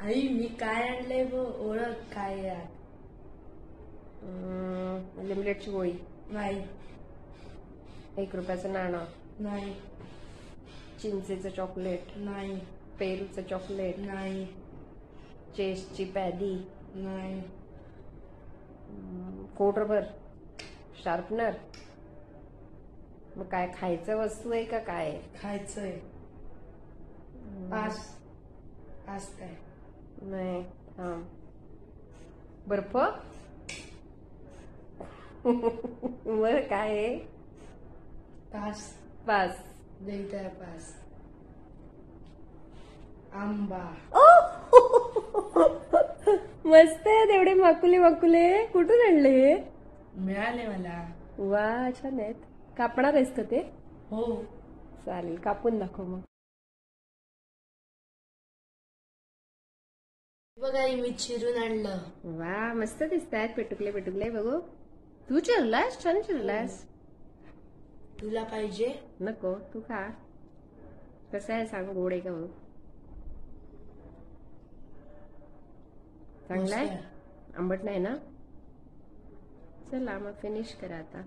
आई मी काय आणलंय ओळख काय यार. लिमलेटची गोळी, नाही 1 रुपयाचं नाणं, नाही चिंचेचं चॉकलेट, नाही पेरूचं चॉकलेट, नाही चेसची पॅदी, नाही कोटरभर शार्पनर. मग काय खायचं वस्तू आहे का काय? खायचंय. पास पास काय नाही. बर्फ. बर काय आहे? Pass pass. देताय पास. आंबा. मस्त आहे. तेवढे माकुले माकुले कुठून आणले? मिळाले मला. वा छान आहेत. कापणार आहेस का ते? हो. चालेल, कापून दाखव मग. बघा आई मी चिरून आणलं. वा मस्त दिसत आहेत. पेटुकले पेटुकले बघू. तू चिरलास? छान चिरलास. तुला पाहिजे? नको, तू खा. कसं आहे सांग, गोड आहे का बघ. चांगला आहे? आंबट नाही ना? चला मग फिनिश करा आता.